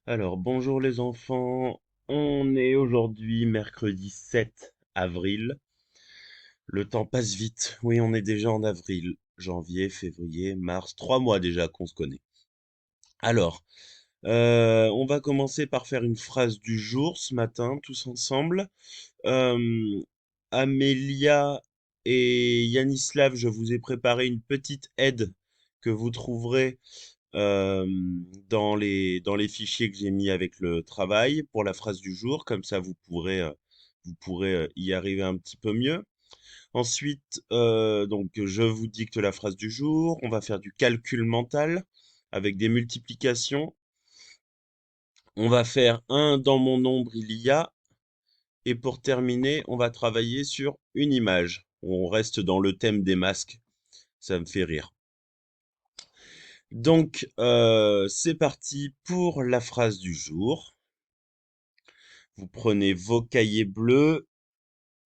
Alors, bonjour les enfants. On est aujourd'hui mercredi 7 avril. Le temps passe vite. Oui, on est déjà en avril. Janvier, février, mars. 3 mois déjà qu'on se connaît. Alors, on va commencer par faire une phrase du jour ce matin, tous ensemble. Euh, Amélia et Yanislav, je vous ai préparé une petite aide que vous trouverez euh, dans les fichiers que j'ai mis avec le travail pour la phrase du jour. Comme ça, vous pourrez y arriver un petit peu mieux. Ensuite, donc, je vous dicte la phrase du jour. On va faire du calcul mental avec des multiplications. On va faire un dans mon nombre il y a. Et pour terminer, on va travailler sur une image. On reste dans le thème des masques. Ça me fait rire. Donc, c'est parti pour la phrase du jour. Vous prenez vos cahiers bleus,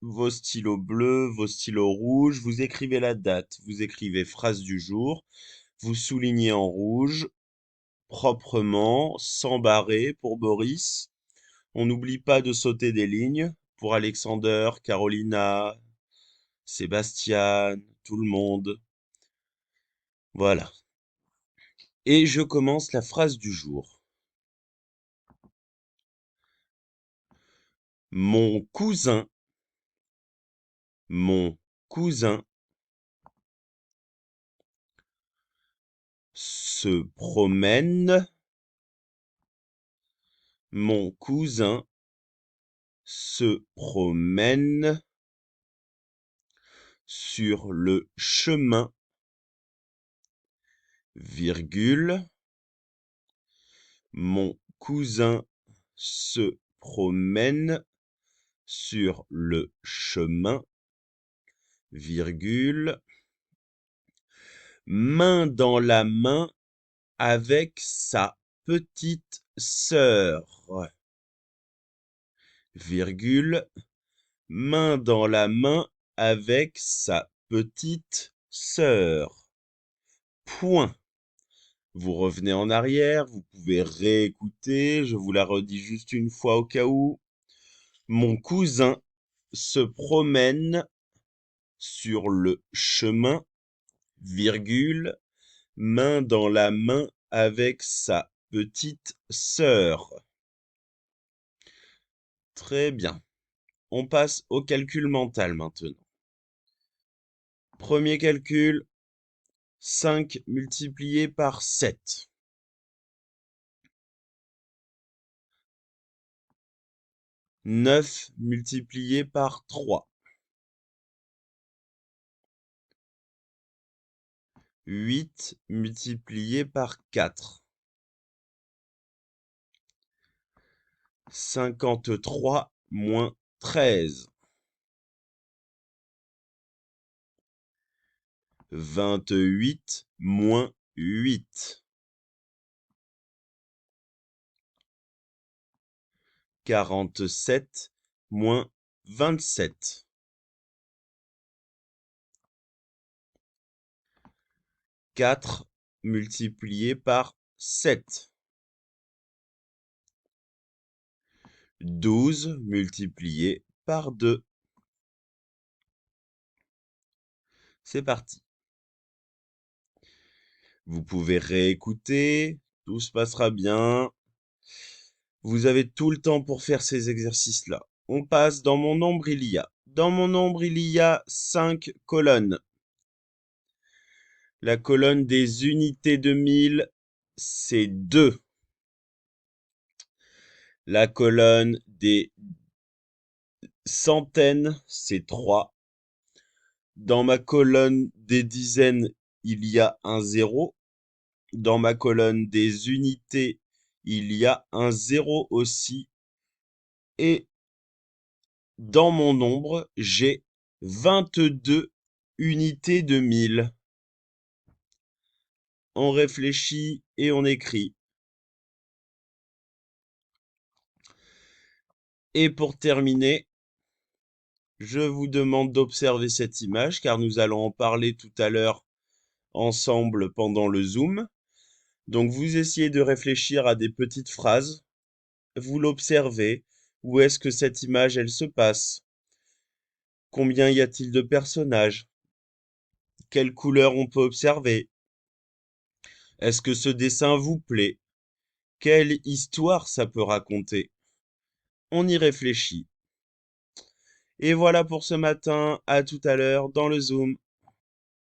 vos stylos bleus, vos stylos rouges, vous écrivez la date, vous écrivez phrase du jour, vous soulignez en rouge, proprement, sans barrer pour Boris. On n'oublie pas de sauter des lignes pour Alexander, Carolina, Sébastien, tout le monde. Voilà. Et je commence la phrase du jour. Mon cousin, mon cousin se promène, mon cousin se promène sur le chemin, virgule, mon cousin se promène sur le chemin, virgule, main dans la main avec sa petite sœur, virgule, main dans la main avec sa petite sœur. Point. Vous revenez en arrière, vous pouvez réécouter, je vous la redis juste une fois au cas où. Mon cousin se promène sur le chemin, virgule, main dans la main avec sa petite sœur. Très bien. On passe au calcul mental maintenant. Premier calcul, 5 multiplié par 7. 9 multiplié par 3. 8 multiplié par 4. 53 moins 13. 28 moins 8. 47 moins 27. 4 multiplié par 7. 12 multiplié par 2. C'est parti. Vous pouvez réécouter, tout se passera bien. Vous avez tout le temps pour faire ces exercices-là. On passe dans mon nombre il y a. Dans mon nombre il y a 5 colonnes. La colonne des unités de 1000, c'est 2. La colonne des centaines, c'est 3. Dans ma colonne des dizaines, il y a un 0. Dans ma colonne des unités, il y a un 0 aussi. Et dans mon nombre, j'ai 22 unités de 1000. On réfléchit et on écrit. Et pour terminer, je vous demande d'observer cette image car nous allons en parler tout à l'heure ensemble pendant le Zoom. Donc vous essayez de réfléchir à des petites phrases vous l'observez? Où est-ce que cette image, elle se passe? Combien y a-t-il de personnages? Quelles couleurs on peut observer? Est-ce que ce dessin vous plaît? Quelle histoire ça peut raconter? On y réfléchit. Et voilà pour ce matin. À tout à l'heure dans le Zoom.